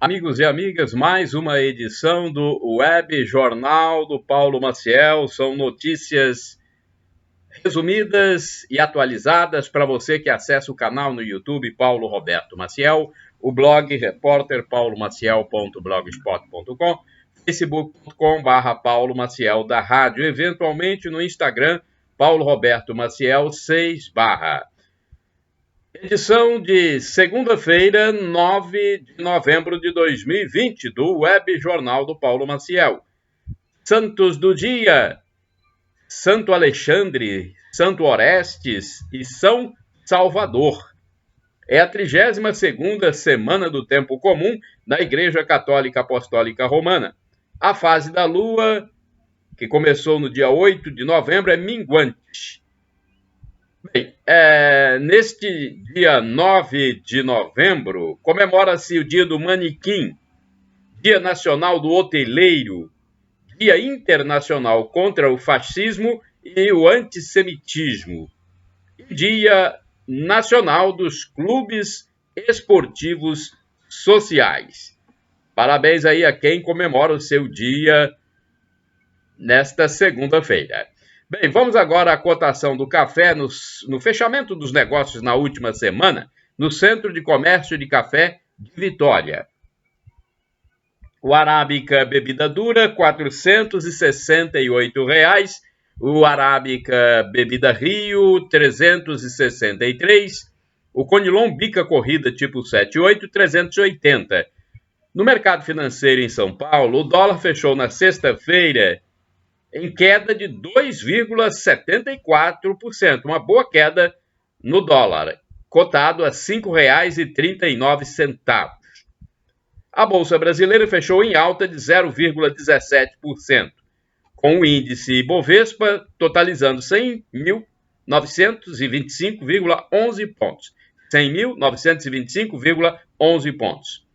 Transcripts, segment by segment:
Amigos e amigas, mais uma edição do Web Jornal do Paulo Maciel. São notícias resumidas e atualizadas para você que acessa o canal no YouTube Paulo Roberto Maciel, o blog repórterpaulomaciel.blogspot.com, facebook.com/Paulo Maciel da rádio, eventualmente no Instagram Paulo Roberto Maciel 6/. Edição de segunda-feira, 9 de novembro de 2020, do Web Jornal do Paulo Maciel. Santos do dia: Santo Alexandre, Santo Orestes e São Salvador. É a 32ª semana do tempo comum na Igreja Católica Apostólica Romana. A fase da Lua, que começou no dia 8 de novembro, é minguante. Bem, neste dia 9 de novembro, comemora-se o Dia do Manequim, Dia Nacional do Hoteleiro, Dia Internacional contra o Fascismo e o Antissemitismo, e Dia Nacional dos Clubes Esportivos Sociais. Parabéns aí a quem comemora o seu dia nesta segunda-feira. Bem, vamos agora à cotação do café no fechamento dos negócios na última semana, no Centro de Comércio de Café de Vitória. O Arábica Bebida Dura, R$ 468. O Arábica Bebida Rio, R$ 363. O Conilon Bica Corrida tipo 78, R$ 380. No mercado financeiro em São Paulo, o dólar fechou na sexta-feira em queda de 2,74%, uma boa queda no dólar, cotado a R$ 5,39. A Bolsa Brasileira fechou em alta de 0,17%, com o índice Ibovespa totalizando 100.925,11 pontos. 100.925,11 pontos.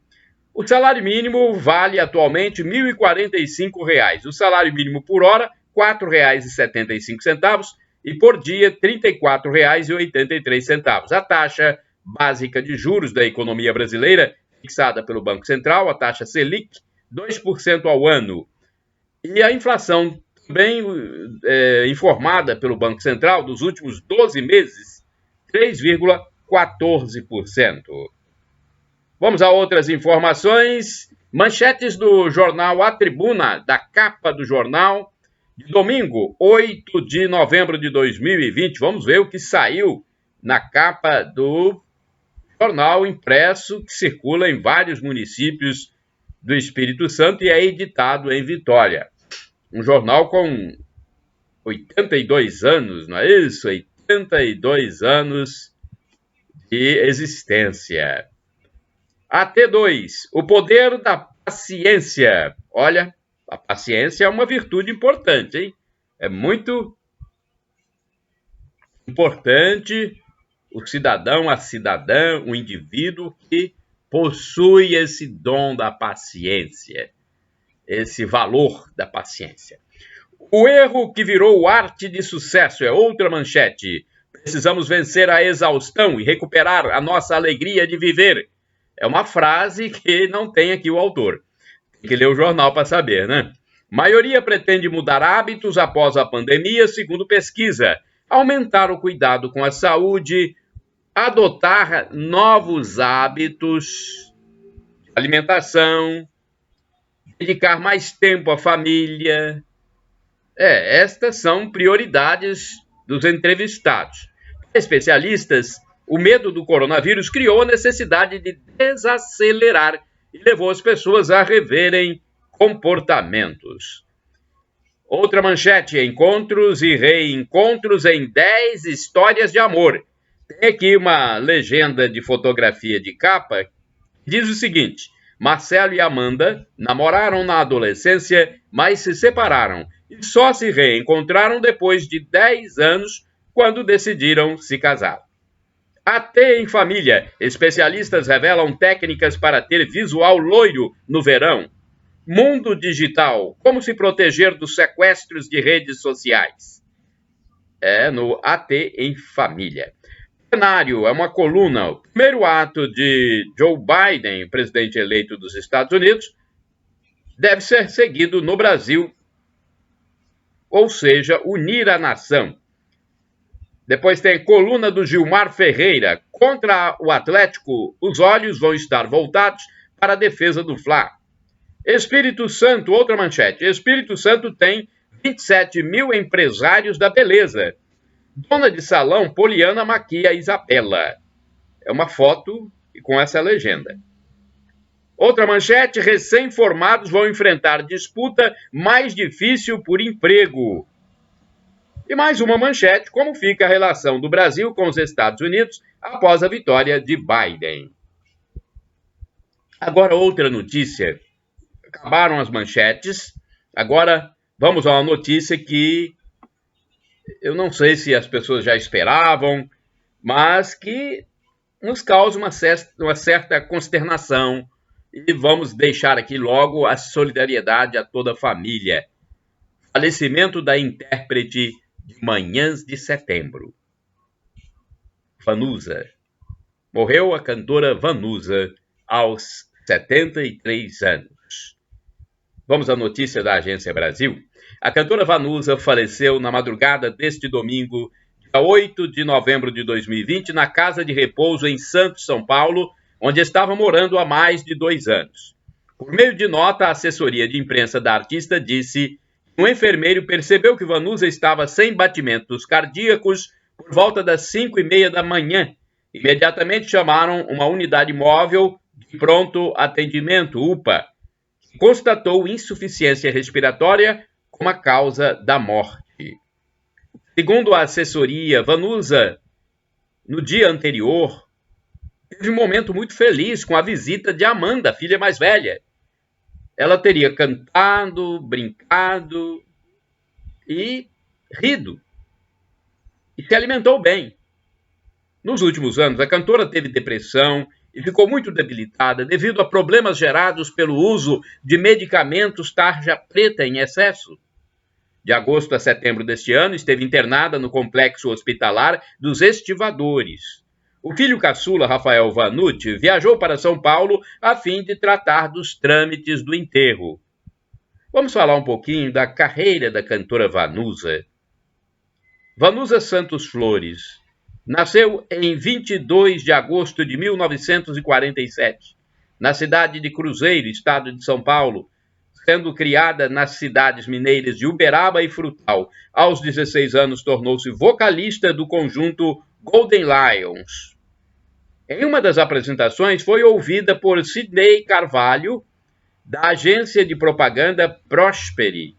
O salário mínimo vale atualmente R$ 1.045. O salário mínimo por hora, R$ 4,75 e por dia, R$ 34,83. A taxa básica de juros da economia brasileira, fixada pelo Banco Central, a taxa Selic, 2% ao ano. E a inflação, também informada pelo Banco Central, dos últimos 12 meses, 3,14%. Vamos a outras informações. Manchetes do jornal A Tribuna, da capa do jornal, de domingo, 8 de novembro de 2020. Vamos ver o que saiu na capa do jornal impresso, que circula em vários municípios do Espírito Santo e é editado em Vitória. Um jornal com 82 anos, não é isso? 82 anos de existência. AT2, o poder da paciência. Olha, a paciência é uma virtude importante, hein? É muito importante o cidadão, a cidadã, o indivíduo que possui esse dom da paciência, esse valor da paciência. O erro que virou arte de sucesso é outra manchete. Precisamos vencer a exaustão e recuperar a nossa alegria de viver. É uma frase que não tem aqui o autor. Tem que ler o jornal para saber, né? Maioria pretende mudar hábitos após a pandemia, segundo pesquisa. Aumentar o cuidado com a saúde, adotar novos hábitos de alimentação, dedicar mais tempo à família. Estas são prioridades dos entrevistados. Especialistas, o medo do coronavírus criou a necessidade de desacelerar e levou as pessoas a reverem comportamentos. Outra manchete: encontros e reencontros em 10 histórias de amor. Tem aqui uma legenda de fotografia de capa que diz o seguinte: Marcelo e Amanda namoraram na adolescência, mas se separaram e só se reencontraram depois de 10 anos, quando decidiram se casar. AT em família. Especialistas revelam técnicas para ter visual loiro no verão. Mundo digital. Como se proteger dos sequestros de redes sociais. No AT em família. cenário é uma coluna. O primeiro ato de Joe Biden, presidente eleito dos Estados Unidos, deve ser seguido no Brasil, ou seja, unir a nação. Depois tem coluna do Gilmar Ferreira. Contra o Atlético, os olhos vão estar voltados para a defesa do Fla. Espírito Santo, outra manchete. Espírito Santo tem 27 mil empresários da beleza. Dona de salão, Poliana maquia Isabela. É uma foto com essa legenda. Outra manchete, recém-formados vão enfrentar disputa mais difícil por emprego. E mais uma manchete, como fica a relação do Brasil com os Estados Unidos após a vitória de Biden. Agora outra notícia. Acabaram as manchetes, agora vamos a uma notícia que eu não sei se as pessoas já esperavam, mas que nos causa uma certa consternação. E vamos deixar aqui logo a solidariedade a toda a família. Falecimento da intérprete de Manhãs de Setembro. Vanusa. Morreu a cantora Vanusa aos 73 anos. Vamos à notícia da Agência Brasil. A cantora Vanusa faleceu na madrugada deste domingo, dia 8 de novembro de 2020, na casa de repouso em Santos, São Paulo, onde estava morando há mais de 2 anos. Por meio de nota, a assessoria de imprensa da artista disse que um enfermeiro percebeu que Vanusa estava sem batimentos cardíacos por volta das 5h30 da manhã. Imediatamente chamaram uma unidade móvel de pronto atendimento, UPA, que constatou insuficiência respiratória como a causa da morte. Segundo a assessoria, Vanusa, no dia anterior, teve um momento muito feliz com a visita de Amanda, a filha mais velha. Ela teria cantado, brincado e rido. E se alimentou bem. Nos últimos anos, a cantora teve depressão e ficou muito debilitada devido a problemas gerados pelo uso de medicamentos tarja preta em excesso. De agosto a setembro deste ano, esteve internada no complexo hospitalar dos Estivadores. O filho caçula, Rafael Vanucci, viajou para São Paulo a fim de tratar dos trâmites do enterro. Vamos falar um pouquinho da carreira da cantora Vanusa. Vanusa Santos Flores nasceu em 22 de agosto de 1947, na cidade de Cruzeiro, estado de São Paulo, sendo criada nas cidades mineiras de Uberaba e Frutal. Aos 16 anos, tornou-se vocalista do conjunto Golden Lions. Em uma das apresentações, foi ouvida por Sidney Carvalho, da agência de propaganda Prosperi,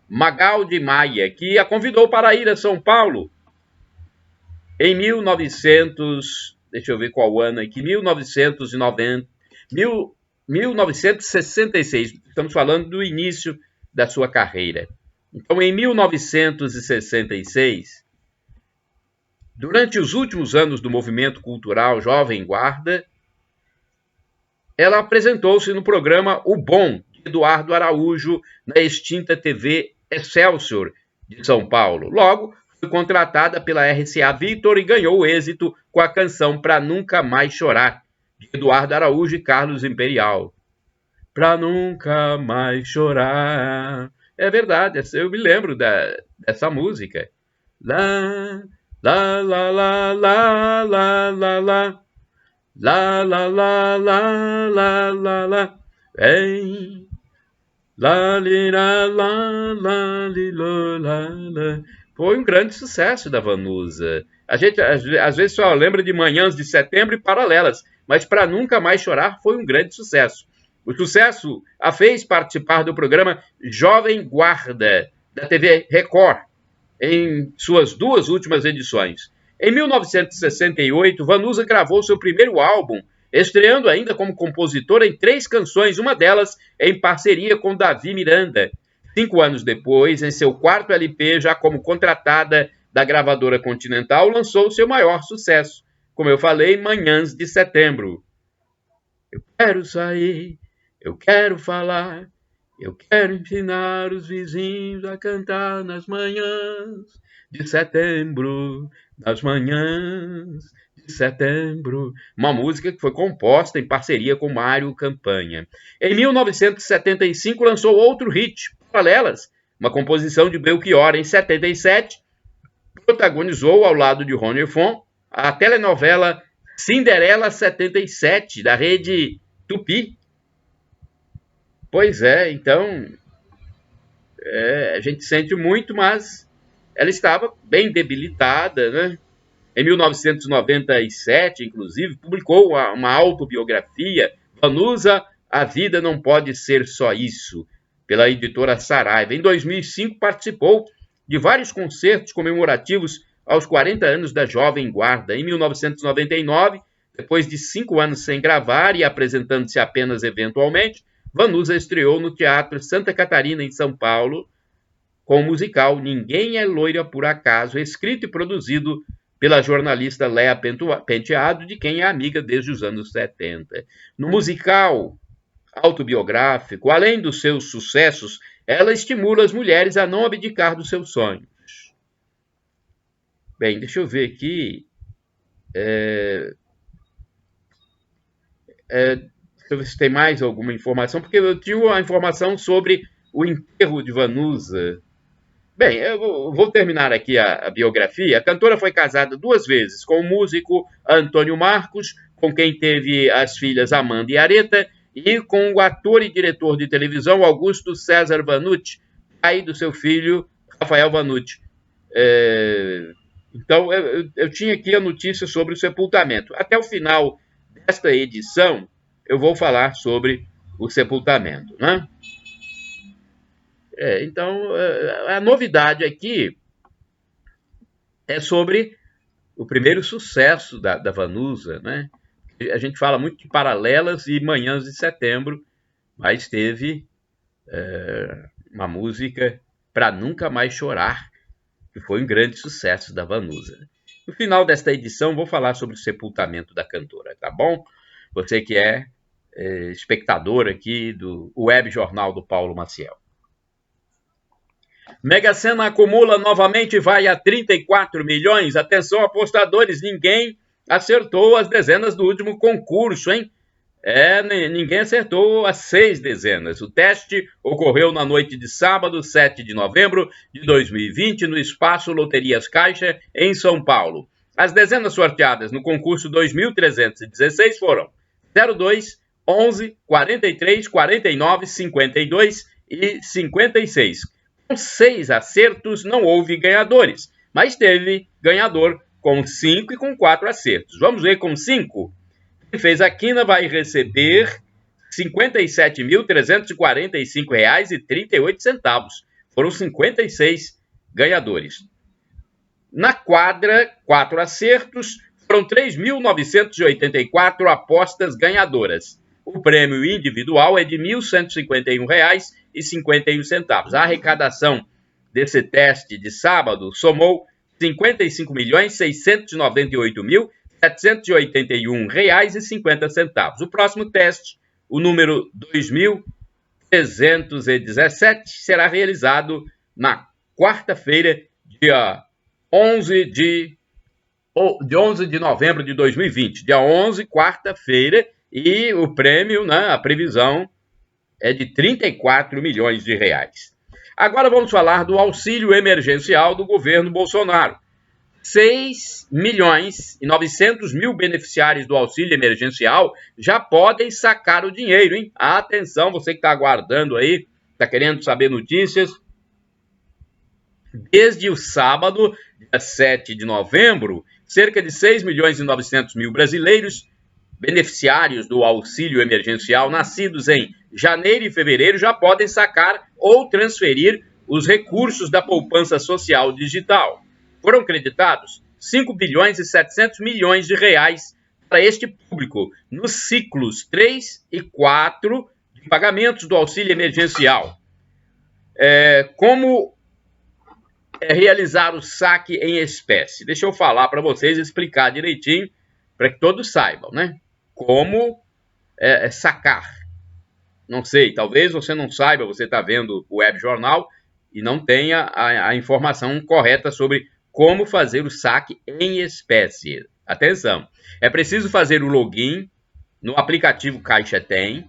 Magaldi Maia, que a convidou para ir a São Paulo em 1966. Estamos falando do início da sua carreira. Então, em 1966, durante os últimos anos do movimento cultural Jovem Guarda, ela apresentou-se no programa O Bom, de Eduardo Araújo, na extinta TV Excelsior de São Paulo. Logo, foi contratada pela RCA Victor e ganhou êxito com a canção Pra Nunca Mais Chorar, de Eduardo Araújo e Carlos Imperial. Pra nunca mais chorar. É verdade, eu me lembro dessa música. Lá, lá, lá, lá, lá, lá, lá, lá. Lá, lá, lá, lá, lá, lá, lá. Vem. Lá, lira, lá, lá, lilo, lá, lá. Foi um grande sucesso da Vanusa. A gente, às vezes, só lembra de Manhãs de Setembro e Paralelas, mas Pra Nunca Mais Chorar foi um grande sucesso. O sucesso a fez participar do programa Jovem Guarda, da TV Record, em suas 2 últimas edições. Em 1968, Vanusa gravou seu primeiro álbum, estreando ainda como compositora em 3 canções, uma delas em parceria com Davi Miranda. 5 anos depois, em seu 4º LP, já como contratada da gravadora Continental, lançou seu maior sucesso, como eu falei, Manhãs de Setembro. Eu quero sair, eu quero falar, eu quero ensinar os vizinhos a cantar nas manhãs de setembro. nas manhãs de setembro. Uma música que foi composta em parceria com Mário Campanha. Em 1975 lançou outro hit, Paralelas, uma composição de Belchior. Em 77, protagonizou ao lado de Rony Fon a telenovela Cinderela 77, da rede Tupi. Pois é, então a gente sente muito, mas ela estava bem debilitada, né? Em 1997, inclusive, publicou uma autobiografia, Vanusa, A Vida Não Pode Ser Só Isso, pela editora Saraiva. Em 2005, participou de vários concertos comemorativos aos 40 anos da Jovem Guarda. Em 1999, depois de 5 anos sem gravar e apresentando-se apenas eventualmente, Vanusa estreou no Teatro Santa Catarina, em São Paulo, com o musical Ninguém é Loira por Acaso, escrito e produzido pela jornalista Léa Penteado, de quem é amiga desde os anos 70. No musical autobiográfico, além dos seus sucessos, ela estimula as mulheres a não abdicar dos seus sonhos. Bem, deixa eu ver aqui. Deixa eu ver se tem mais alguma informação, porque eu tinha uma informação sobre o enterro de Vanusa. Bem, eu vou terminar aqui a biografia. A cantora foi casada 2 vezes com o músico Antônio Marcos, com quem teve as filhas Amanda e Areta, e com o ator e diretor de televisão Augusto César Vanucci, pai do seu filho Rafael Vanucci. Então, eu tinha aqui a notícia sobre o sepultamento. Até o final desta edição, eu vou falar sobre o sepultamento, né? Então, a novidade aqui é sobre o primeiro sucesso da Vanusa, né? A gente fala muito de Paralelas e Manhãs de Setembro, mas teve uma música Pra Nunca Mais Chorar, que foi um grande sucesso da Vanusa. No final desta edição, vou falar sobre o sepultamento da cantora, tá bom? Você que é espectador aqui do Web Jornal do Paulo Maciel. Mega Sena acumula novamente, vai a 34 milhões. Atenção, apostadores, ninguém acertou as dezenas do último concurso, hein? Ninguém acertou as 6 dezenas. O teste ocorreu na noite de sábado, 7 de novembro de 2020, no Espaço Loterias Caixa, em São Paulo. As dezenas sorteadas no concurso 2316 foram 02, 11, 43, 49, 52 e 56. Com 6 acertos, não houve ganhadores, mas teve ganhador com 5 e com 4 acertos. Vamos ver com 5? Quem fez a quina vai receber R$ 57.345,38. Foram 56 ganhadores. Na quadra, 4 acertos, foram 3.984 apostas ganhadoras. O prêmio individual é de R$ 1.151,51. A arrecadação desse teste de sábado somou R$ 55.698.781,50. O próximo teste, o número 2.317, será realizado na quarta-feira, dia 11 de novembro de 2020. Dia 11, quarta-feira, e o prêmio, né, a previsão é de R$ 34 milhões. Agora vamos falar do auxílio emergencial do governo Bolsonaro. 6.900.000 beneficiários do auxílio emergencial já podem sacar o dinheiro, hein? Atenção, você que está aguardando aí, está querendo saber notícias. Desde o sábado, dia 7 de novembro, cerca de 6.900.000 brasileiros beneficiários do auxílio emergencial nascidos em janeiro e fevereiro já podem sacar ou transferir os recursos da poupança social digital. Foram creditados 5 bilhões e 700 milhões de reais para este público nos ciclos 3 e 4 de pagamentos do auxílio emergencial. Como realizar o saque em espécie? Deixa eu falar para vocês, explicar direitinho, para que todos saibam, né? Como sacar. Não sei, talvez você não saiba, você está vendo o Web Jornal e não tenha a informação correta sobre como fazer o saque em espécie. Atenção, é preciso fazer o login no aplicativo Caixa Tem,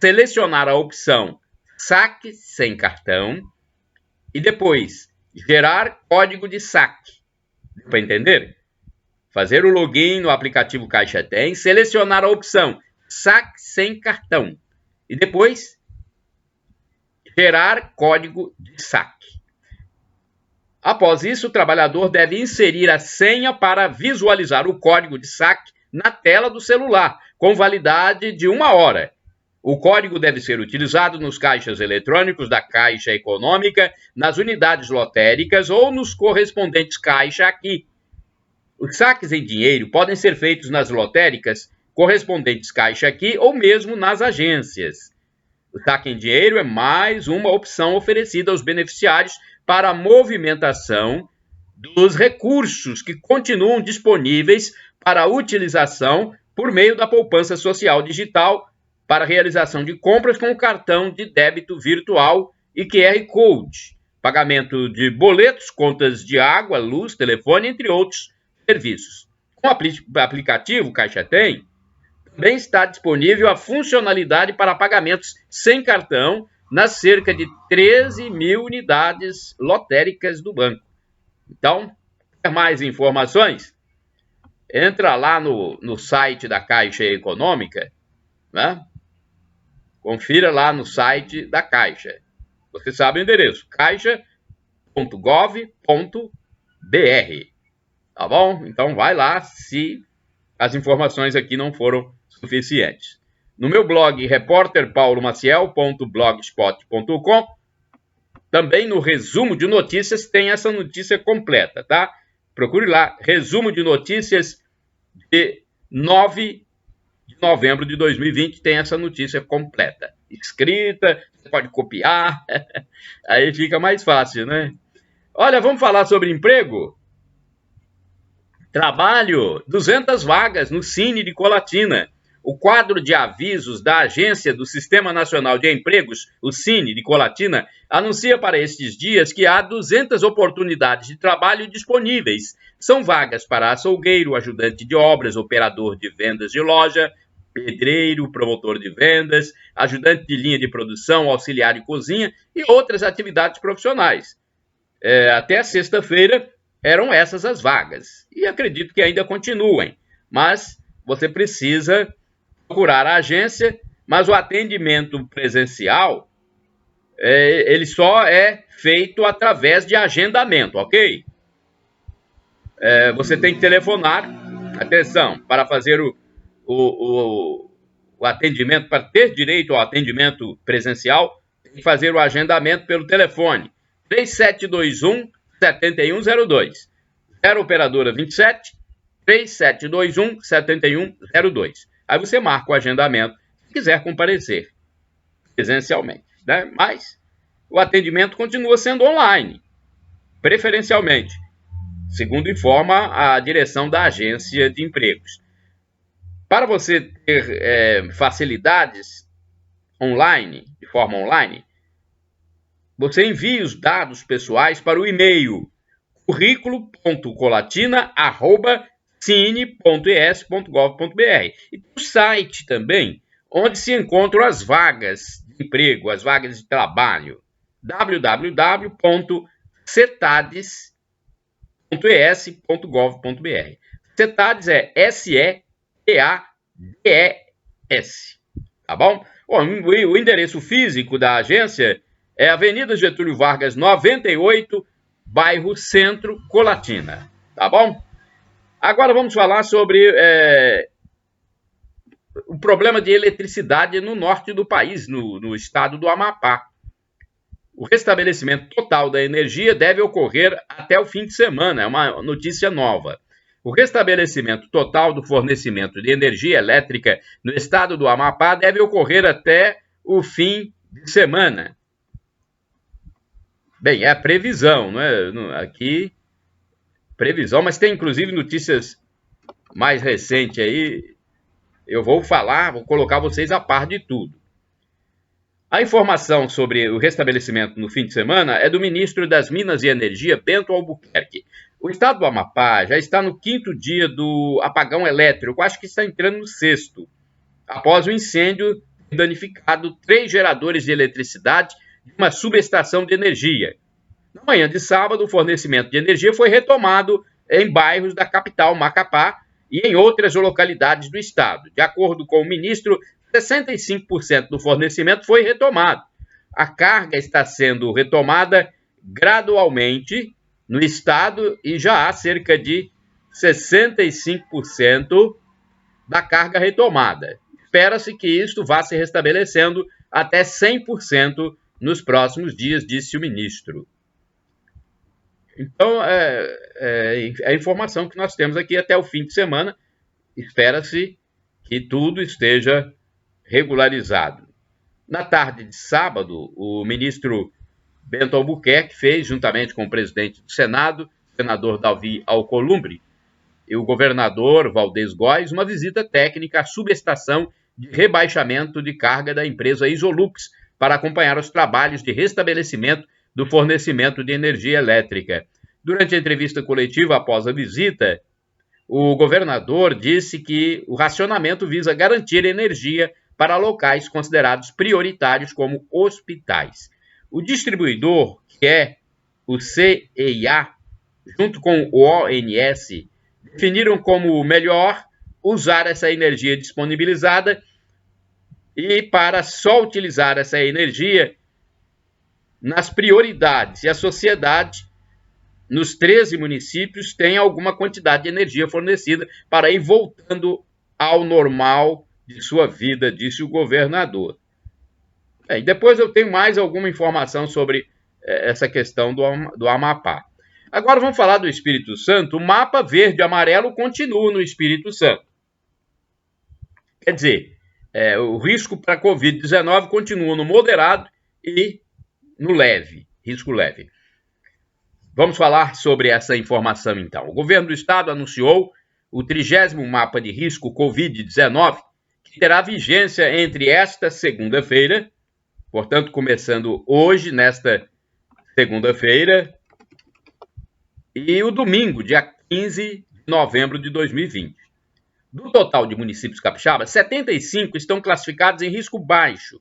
selecionar a opção saque sem cartão e depois gerar código de saque. Deu para entender? Fazer o login no aplicativo Caixa Tem, selecionar a opção saque sem cartão e depois gerar código de saque. Após isso, o trabalhador deve inserir a senha para visualizar o código de saque na tela do celular, com validade de 1 hora. O código deve ser utilizado nos caixas eletrônicos da Caixa Econômica, nas unidades lotéricas ou nos correspondentes Caixa Aqui. Os saques em dinheiro podem ser feitos nas lotéricas, correspondentes Caixa Aqui ou mesmo nas agências. O saque em dinheiro é mais uma opção oferecida aos beneficiários para a movimentação dos recursos que continuam disponíveis para a utilização por meio da poupança social digital para realização de compras com cartão de débito virtual e QR Code, pagamento de boletos, contas de água, luz, telefone, entre outros serviços. Com o aplicativo Caixa Tem, também está disponível a funcionalidade para pagamentos sem cartão nas cerca de 13 mil unidades lotéricas do banco. Então, quer mais informações? Entra lá no site da Caixa Econômica, né? Confira lá no site da Caixa. Você sabe o endereço, caixa.gov.br. Tá bom? Então vai lá se as informações aqui não foram suficientes. No meu blog, repórterpaulomaciel.blogspot.com, também no resumo de notícias tem essa notícia completa, tá? Procure lá, resumo de notícias de 9 de novembro de 2020, tem essa notícia completa. Escrita, você pode copiar, aí fica mais fácil, né? Olha, vamos falar sobre emprego? Trabalho, 200 vagas no Cine de Colatina. O quadro de avisos da Agência do Sistema Nacional de Empregos, o Cine de Colatina, anuncia para estes dias que há 200 oportunidades de trabalho disponíveis. São vagas para açougueiro, ajudante de obras, operador de vendas de loja, pedreiro, promotor de vendas, ajudante de linha de produção, auxiliar de cozinha e outras atividades profissionais. Até sexta-feira eram essas as vagas. E acredito que ainda continuem. Mas você precisa procurar a agência, mas o atendimento presencial, ele só é feito através de agendamento, ok? Você tem que telefonar, atenção, para fazer o atendimento, para ter direito ao atendimento presencial, tem que fazer o agendamento pelo telefone 3721-7102, 0 operadora 27 3721-7102. Aí você marca o agendamento se quiser comparecer presencialmente, né? Mas o atendimento continua sendo online, preferencialmente, segundo informa a direção da Agência de Empregos. Para você ter facilidades online, de forma online, você envia os dados pessoais para o e-mail currículo.colatina@cine.es.gov.br. E tem o site também, onde se encontram as vagas de emprego, as vagas de trabalho, cetades.es.gov.br. Cetades é S-E-T-A-D-E-S, tá bom? Bom, o endereço físico da agência é Avenida Getúlio Vargas, 98, bairro Centro, Colatina, tá bom? Agora vamos falar sobre o problema de eletricidade no norte do país, no estado do Amapá. O restabelecimento total da energia deve ocorrer até o fim de semana, é uma notícia nova. O restabelecimento total do fornecimento de energia elétrica no estado do Amapá deve ocorrer até o fim de semana. Bem, é a previsão, não é? Aqui, previsão, mas tem inclusive notícias mais recentes aí. Eu vou colocar vocês a par de tudo. A informação sobre o restabelecimento no fim de semana é do ministro das Minas e Energia, Bento Albuquerque. O estado do Amapá já está no 5º dia do apagão elétrico, acho que está entrando no 6º, após o incêndio ter danificado 3 geradores de eletricidade de uma subestação de energia. Na manhã de sábado, o fornecimento de energia foi retomado em bairros da capital, Macapá, e em outras localidades do estado. De acordo com o ministro, 65% do fornecimento foi retomado. A carga está sendo retomada gradualmente no estado e já há cerca de 65% da carga retomada. Espera-se que isto vá se restabelecendo até 100% nos próximos dias, disse o ministro. Então, é a informação que nós temos aqui até o fim de semana. Espera-se que tudo esteja regularizado. Na tarde de sábado, o ministro Bento Albuquerque fez, juntamente com o presidente do Senado, senador Davi Alcolumbre, e o governador Valdez Góes, uma visita técnica à subestação de rebaixamento de carga da empresa Isolux para acompanhar os trabalhos de restabelecimento do fornecimento de energia elétrica. Durante a entrevista coletiva após a visita, o governador disse que o racionamento visa garantir energia para locais considerados prioritários como hospitais. O distribuidor, que é o CEIA, junto com o ONS, definiram como melhor usar essa energia disponibilizada e para só utilizar essa energia nas prioridades. E a sociedade, nos 13 municípios, tem alguma quantidade de energia fornecida para ir voltando ao normal de sua vida, disse o governador. E depois eu tenho mais alguma informação sobre essa questão do Amapá. Agora vamos falar do Espírito Santo. O mapa verde e amarelo continua no Espírito Santo. Quer dizer, o risco para a Covid-19 continua no moderado e no leve, risco leve. Vamos falar sobre essa informação então. O governo do estado anunciou o 30º mapa de risco Covid-19, que terá vigência entre esta segunda-feira, portanto começando hoje, nesta segunda-feira, e o domingo, dia 15 de novembro de 2020. Do total de municípios capixabas, 75 estão classificados em risco baixo,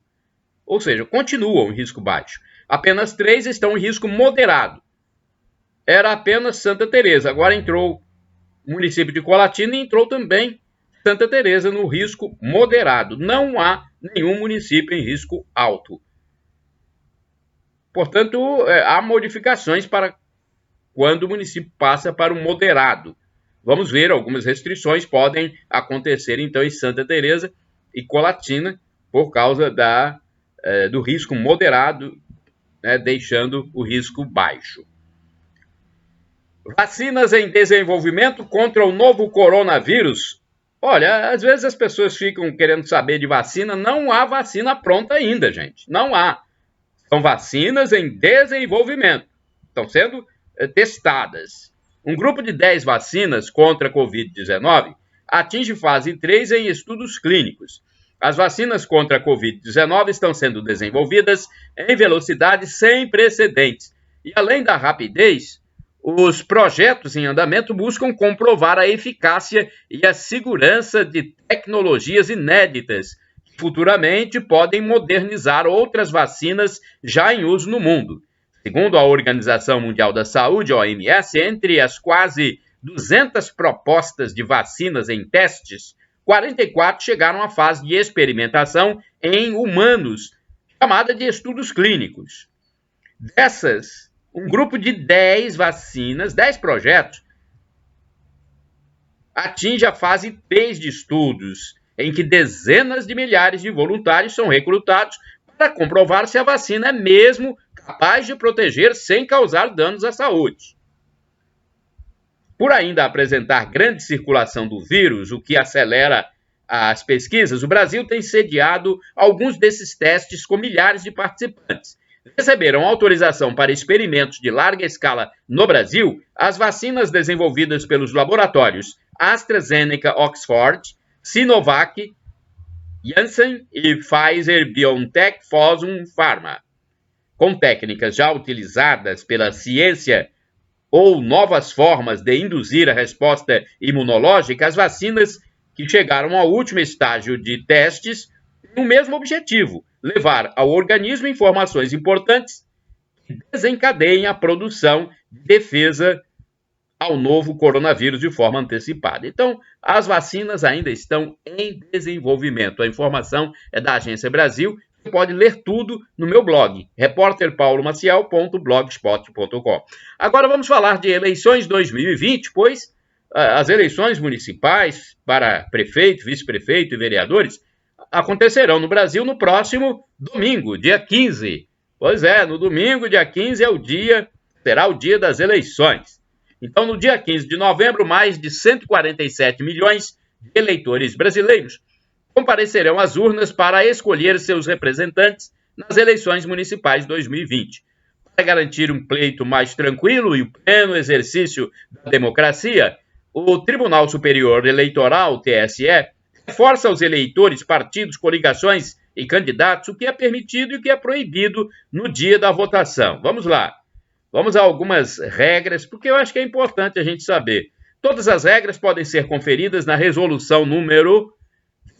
ou seja, continuam em risco baixo. Apenas 3 estão em risco moderado. Era apenas Santa Teresa, agora entrou o município de Colatina e entrou também Santa Teresa no risco moderado. Não há nenhum município em risco alto. Portanto, há modificações para quando o município passa para o moderado. Vamos ver, algumas restrições podem acontecer então em Santa Teresa e Colatina por causa do risco moderado, né, deixando o risco baixo. Vacinas em desenvolvimento contra o novo coronavírus. Olha, às vezes as pessoas ficam querendo saber de vacina. Não há vacina pronta ainda, gente. Não há. São vacinas em desenvolvimento. Estão sendo testadas. Um grupo de 10 vacinas contra a Covid-19 atinge fase 3 em estudos clínicos. As vacinas contra a Covid-19 estão sendo desenvolvidas em velocidade sem precedentes. E além da rapidez, os projetos em andamento buscam comprovar a eficácia e a segurança de tecnologias inéditas, que futuramente podem modernizar outras vacinas já em uso no mundo. Segundo a Organização Mundial da Saúde, OMS, entre as quase 200 propostas de vacinas em testes, 44 chegaram à fase de experimentação em humanos, chamada de estudos clínicos. Dessas, um grupo de 10 vacinas, 10 projetos, atinge a fase 3 de estudos, em que dezenas de milhares de voluntários são recrutados para comprovar se a vacina é mesmo capaz de proteger sem causar danos à saúde. Por ainda apresentar grande circulação do vírus, o que acelera as pesquisas, o Brasil tem sediado alguns desses testes com milhares de participantes. Receberam autorização para experimentos de larga escala no Brasil as vacinas desenvolvidas pelos laboratórios AstraZeneca Oxford, Sinovac, Janssen e Pfizer-BioNTech Fosun Pharma. Com técnicas já utilizadas pela ciência, ou novas formas de induzir a resposta imunológica, as vacinas que chegaram ao último estágio de testes têm o mesmo objetivo: levar ao organismo informações importantes que desencadeiem a produção de defesa ao novo coronavírus de forma antecipada. Então, as vacinas ainda estão em desenvolvimento. A informação é da Agência Brasil. Você pode ler tudo no meu blog, repórterpaulomaciel.blogspot.com. Agora vamos falar de eleições 2020, pois as eleições municipais para prefeito, vice-prefeito e vereadores acontecerão no Brasil no próximo domingo, dia 15. Pois é, no domingo, dia 15, será o dia das eleições. Então, no dia 15 de novembro, mais de 147 milhões de eleitores brasileiros comparecerão às urnas para escolher seus representantes nas eleições municipais 2020. Para garantir um pleito mais tranquilo e o pleno exercício da democracia, o Tribunal Superior Eleitoral, TSE, reforça aos eleitores, partidos, coligações e candidatos o que é permitido e o que é proibido no dia da votação. Vamos lá. Vamos a algumas regras, porque eu acho que é importante a gente saber. Todas as regras podem ser conferidas na resolução número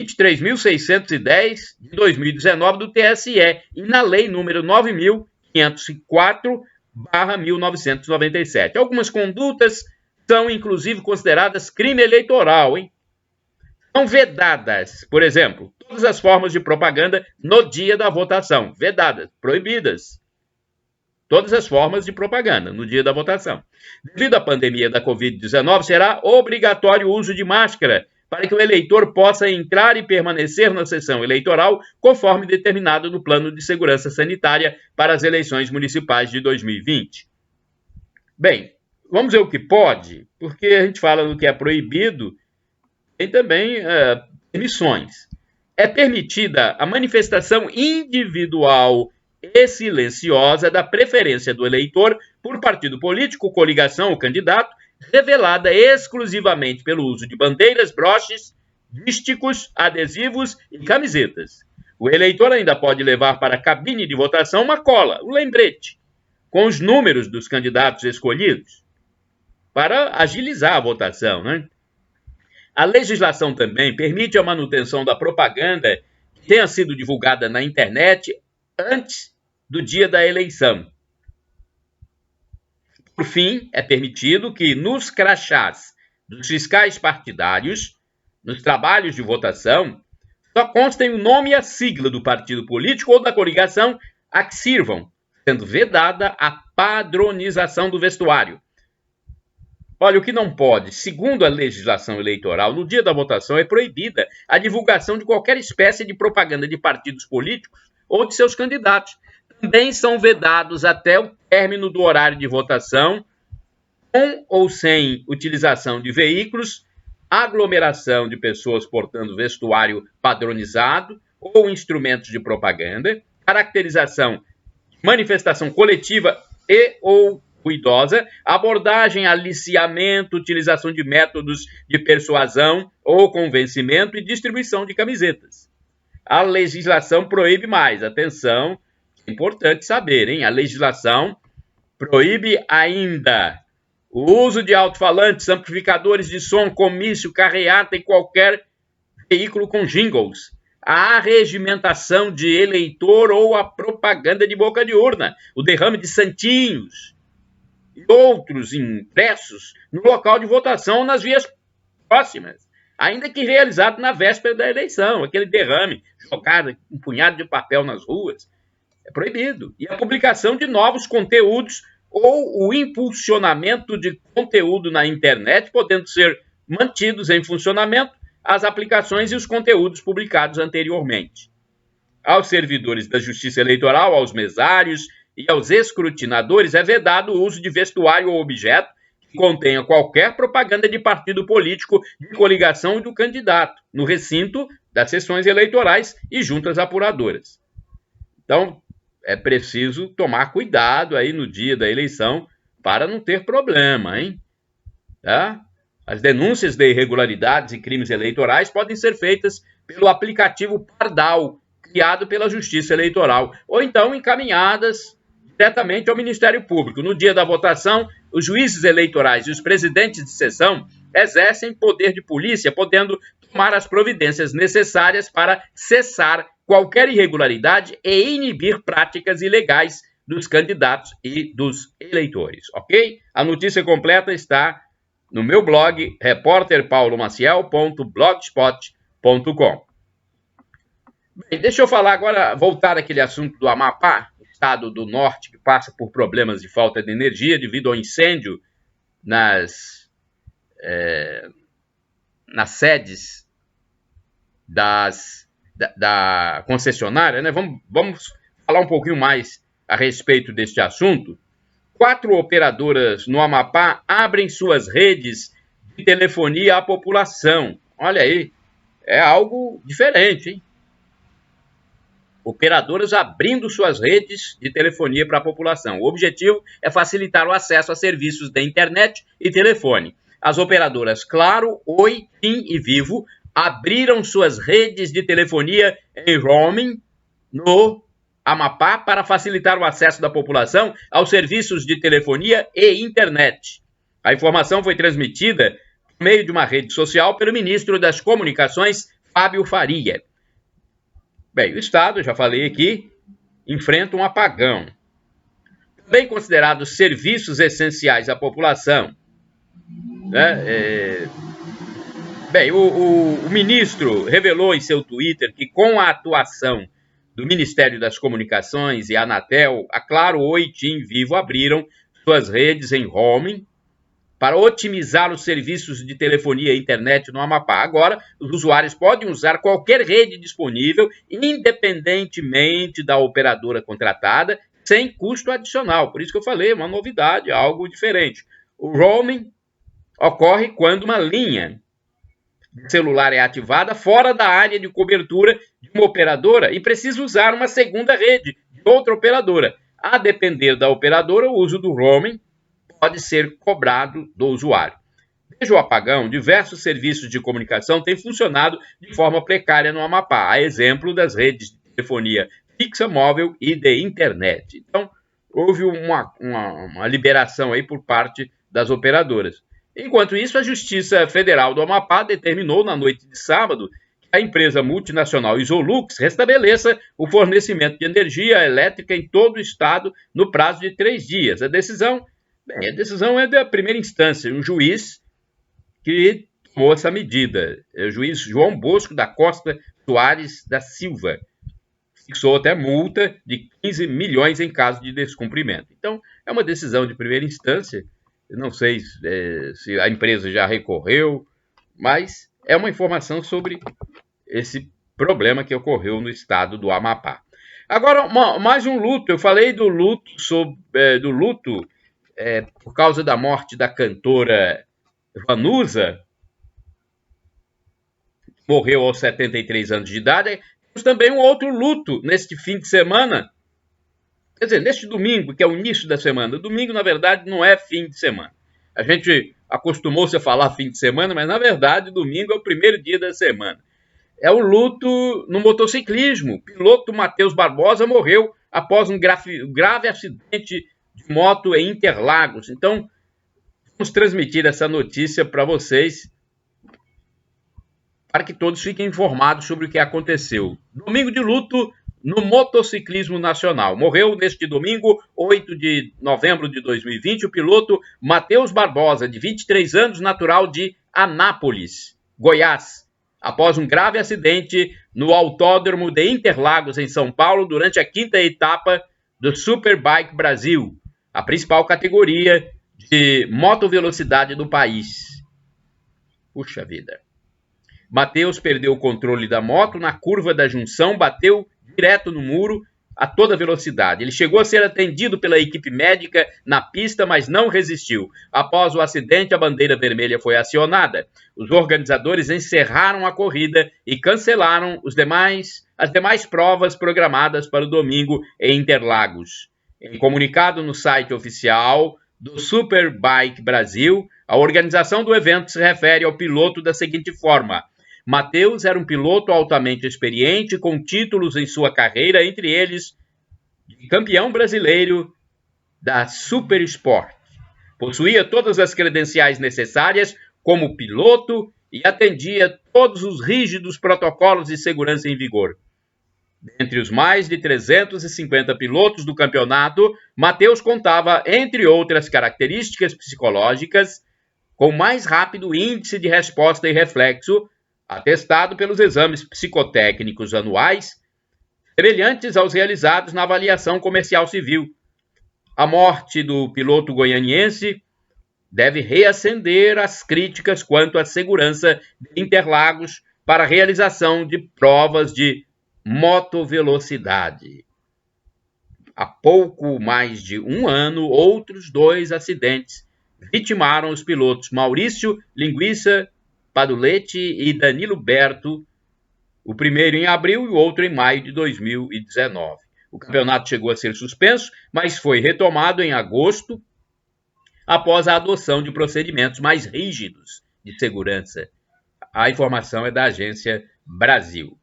23.610 de 2019 do TSE e na lei número 9.504/1997. Algumas condutas são, inclusive, consideradas crime eleitoral, hein? São vedadas, por exemplo, todas as formas de propaganda no dia da votação. Vedadas, proibidas. Todas as formas de propaganda no dia da votação. Devido à pandemia da Covid-19, será obrigatório o uso de máscara para que o eleitor possa entrar e permanecer na sessão eleitoral conforme determinado no Plano de Segurança Sanitária para as eleições municipais de 2020. Bem, vamos ver o que pode, porque a gente fala do que é proibido, tem também permissões. É permitida a manifestação individual e silenciosa da preferência do eleitor por partido político, coligação ou candidato, revelada exclusivamente pelo uso de bandeiras, broches, dísticos, adesivos e camisetas. O eleitor ainda pode levar para a cabine de votação uma cola, um lembrete, com os números dos candidatos escolhidos, para agilizar a votação, né? A legislação também permite a manutenção da propaganda que tenha sido divulgada na internet antes do dia da eleição. Por fim, é permitido que nos crachás dos fiscais partidários, nos trabalhos de votação, só constem o nome e a sigla do partido político ou da coligação a que sirvam, sendo vedada a padronização do vestuário. Olha, o que não pode, segundo a legislação eleitoral, no dia da votação é proibida a divulgação de qualquer espécie de propaganda de partidos políticos ou de seus candidatos. Também são vedados até o término do horário de votação, com ou sem utilização de veículos, aglomeração de pessoas portando vestuário padronizado ou instrumentos de propaganda, caracterização de manifestação coletiva e ou ruidosa, abordagem, aliciamento, utilização de métodos de persuasão ou convencimento e distribuição de camisetas. A legislação proíbe mais, atenção, é importante saber, hein? A legislação proíbe ainda o uso de alto-falantes, amplificadores de som, comício, carreata e qualquer veículo com jingles, a arregimentação de eleitor ou a propaganda de boca de urna, o derrame de santinhos e outros impressos no local de votação ou nas vias próximas, ainda que realizado na véspera da eleição, aquele derrame, jogado um punhado de papel nas ruas, é proibido. E a publicação de novos conteúdos ou o impulsionamento de conteúdo na internet, podendo ser mantidos em funcionamento as aplicações e os conteúdos publicados anteriormente. Aos servidores da Justiça Eleitoral, aos mesários e aos escrutinadores é vedado o uso de vestuário ou objeto que contenha qualquer propaganda de partido político, de coligação e do candidato, no recinto das sessões eleitorais e juntas apuradoras. Então, é preciso tomar cuidado aí no dia da eleição para não ter problema, hein? Tá? As denúncias de irregularidades e crimes eleitorais podem ser feitas pelo aplicativo Pardal, criado pela Justiça Eleitoral, ou então encaminhadas diretamente ao Ministério Público. No dia da votação, os juízes eleitorais e os presidentes de sessão exercem poder de polícia, podendo tomar as providências necessárias para cessar qualquer irregularidade e inibir práticas ilegais dos candidatos e dos eleitores, ok? A notícia completa está no meu blog, repórterpaulomaciel.blogspot.com. Bem, deixa eu falar agora, voltar àquele assunto do Amapá, estado do norte que passa por problemas de falta de energia devido ao incêndio nas sedes da concessionária, né? Vamos falar um pouquinho mais a respeito deste assunto. 4 operadoras no Amapá abrem suas redes de telefonia à população. Olha aí, é algo diferente, hein? Operadoras abrindo suas redes de telefonia para a população. O objetivo é facilitar o acesso a serviços da internet e telefone. As operadoras Claro, Oi, TIM e Vivo abriram suas redes de telefonia em roaming no Amapá para facilitar o acesso da população aos serviços de telefonia e internet. A informação foi transmitida por meio de uma rede social pelo ministro das Comunicações, Fábio Faria. Bem, o Estado, já falei aqui, enfrenta um apagão. Também considerados serviços essenciais à população, né? Bem, o ministro revelou em seu Twitter que com a atuação do Ministério das Comunicações e a Anatel, a Claro, Oi, TIM, Vivo abriram suas redes em roaming para otimizar os serviços de telefonia e internet no Amapá. Agora, os usuários podem usar qualquer rede disponível, independentemente da operadora contratada, sem custo adicional. Por isso que eu falei, uma novidade, algo diferente. O roaming ocorre quando uma linha de celular é ativada fora da área de cobertura de uma operadora e precisa usar uma segunda rede de outra operadora. A depender da operadora, o uso do roaming pode ser cobrado do usuário. Desde o apagão, diversos serviços de comunicação têm funcionado de forma precária no Amapá, a exemplo das redes de telefonia fixa, móvel e de internet. Então, houve uma liberação aí por parte das operadoras. Enquanto isso, a Justiça Federal do Amapá determinou na noite de sábado que a empresa multinacional Isolux restabeleça o fornecimento de energia elétrica em todo o estado no prazo de 3 dias. A decisão é da primeira instância, um juiz que tomou essa medida, é o juiz João Bosco da Costa Soares da Silva, fixou até multa de 15 milhões em caso de descumprimento. Então, é uma decisão de primeira instância, eu não sei se a empresa já recorreu, mas é uma informação sobre esse problema que ocorreu no estado do Amapá. Agora, mais um luto, eu falei do luto, por causa da morte da cantora Vanusa, que morreu aos 73 anos de idade. Temos também um outro luto neste fim de semana, quer dizer, neste domingo, que é o início da semana. Domingo, na verdade, não é fim de semana. A gente acostumou-se a falar fim de semana, mas, na verdade, domingo é o primeiro dia da semana. É o luto no motociclismo. O piloto Matheus Barbosa morreu após um grave acidente de moto em Interlagos. Então, vamos transmitir essa notícia para vocês, para que todos fiquem informados sobre o que aconteceu. Domingo de luto no motociclismo nacional. Morreu neste domingo, 8 de novembro de 2020, o piloto Matheus Barbosa, de 23 anos, natural de Anápolis, Goiás, após um grave acidente no Autódromo de Interlagos, em São Paulo, durante a 5ª etapa do Superbike Brasil, a principal categoria de motovelocidade do país. Puxa vida. Matheus perdeu o controle da moto na curva da junção, bateu direto no muro a toda velocidade. Ele chegou a ser atendido pela equipe médica na pista, mas não resistiu. Após o acidente, a bandeira vermelha foi acionada. Os organizadores encerraram a corrida e cancelaram as demais provas programadas para o domingo em Interlagos. Em comunicado no site oficial do Superbike Brasil, a organização do evento se refere ao piloto da seguinte forma: Matheus era um piloto altamente experiente, com títulos em sua carreira, entre eles campeão brasileiro da Super Sport. Possuía todas as credenciais necessárias como piloto e atendia todos os rígidos protocolos de segurança em vigor. Dentre os mais de 350 pilotos do campeonato, Matheus contava, entre outras características psicológicas, com mais rápido índice de resposta e reflexo, atestado pelos exames psicotécnicos anuais, semelhantes aos realizados na avaliação comercial civil. A morte do piloto goianiense deve reacender as críticas quanto à segurança de Interlagos para a realização de provas de motovelocidade. Há pouco mais de um ano, outros 2 acidentes vitimaram os pilotos Maurício Linguiça Padulete e Danilo Berto, o primeiro em abril e o outro em maio de 2019. O campeonato chegou a ser suspenso, mas foi retomado em agosto, após a adoção de procedimentos mais rígidos de segurança. A informação é da Agência Brasil.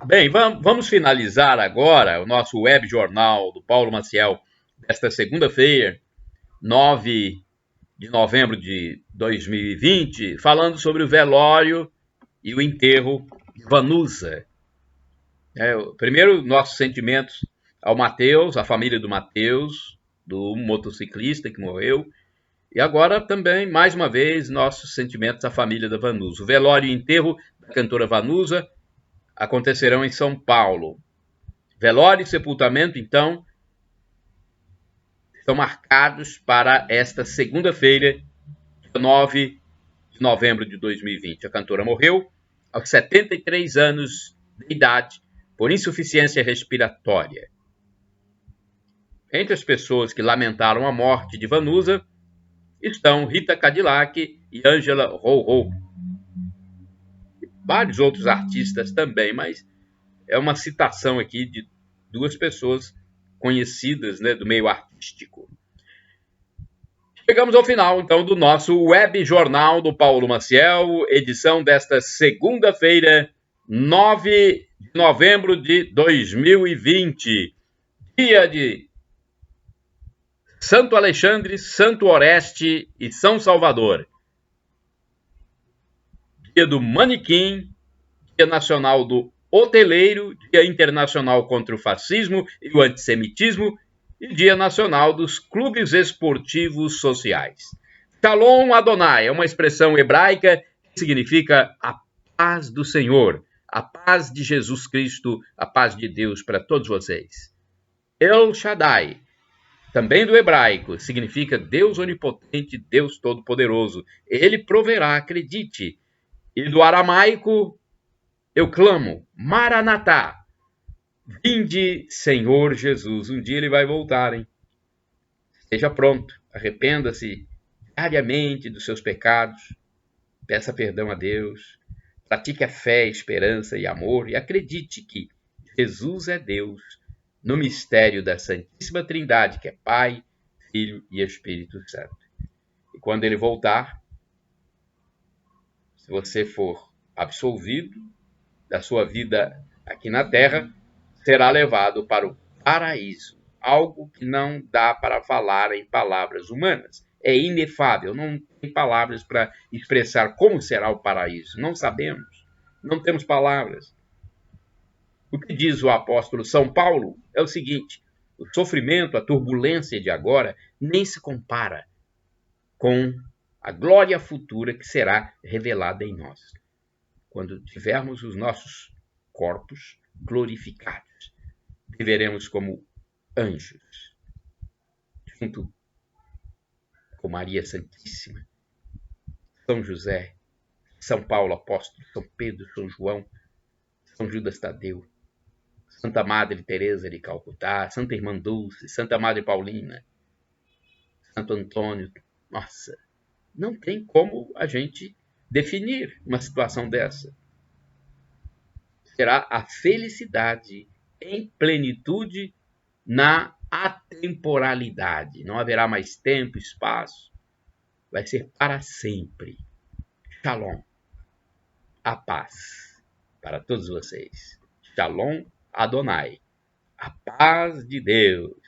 Bem, vamos finalizar agora o nosso web jornal do Paulo Maciel desta segunda-feira, 9 de novembro de 2020, falando sobre o velório e o enterro de Vanusa. Primeiro, nossos sentimentos ao Matheus, à família do Matheus, do motociclista que morreu, e agora também, mais uma vez, nossos sentimentos à família da Vanusa. O velório e enterro da cantora Vanusa acontecerão em São Paulo. Velório e sepultamento, então, estão marcados para esta segunda-feira, 9 de novembro de 2020. A cantora morreu aos 73 anos de idade por insuficiência respiratória. Entre as pessoas que lamentaram a morte de Vanusa estão Rita Cadillac e Ângela Rorô. Vários outros artistas também, mas é uma citação aqui de 2 pessoas conhecidas, né, do meio artístico. Chegamos ao final, então, do nosso web jornal do Paulo Maciel, edição desta segunda-feira, 9 de novembro de 2020, dia de Santo Alexandre, Santo Oreste e São Salvador. Dia do Manequim, Dia Nacional do Hoteleiro, Dia Internacional contra o Fascismo e o Antissemitismo e Dia Nacional dos Clubes Esportivos Sociais. Shalom Adonai é uma expressão hebraica que significa a paz do Senhor, a paz de Jesus Cristo, a paz de Deus para todos vocês. El Shaddai, também do hebraico, significa Deus onipotente, Deus todo-poderoso. Ele proverá, acredite. E do aramaico, eu clamo, Maranatá, vinde, Senhor Jesus. Um dia ele vai voltar, hein? Esteja pronto, arrependa-se diariamente dos seus pecados, peça perdão a Deus, pratique a fé, esperança e amor e acredite que Jesus é Deus no mistério da Santíssima Trindade, que é Pai, Filho e Espírito Santo. E quando ele voltar, se você for absolvido da sua vida aqui na terra, será levado para o paraíso, algo que não dá para falar em palavras humanas. É inefável, não tem palavras para expressar como será o paraíso. Não sabemos, não temos palavras. O que diz o apóstolo São Paulo é o seguinte: o sofrimento, a turbulência de agora nem se compara com a glória futura que será revelada em nós, quando tivermos os nossos corpos glorificados. Viveremos como anjos, junto com Maria Santíssima, São José, São Paulo Apóstolo, São Pedro, São João, São Judas Tadeu, Santa Madre Teresa de Calcutá, Santa Irmã Dulce, Santa Madre Paulina, Santo Antônio. Nossa, não tem como a gente definir uma situação dessa. Será a felicidade em plenitude na atemporalidade. Não haverá mais tempo, espaço. Vai ser para sempre. Shalom. A paz para todos vocês. Shalom Adonai. A paz de Deus.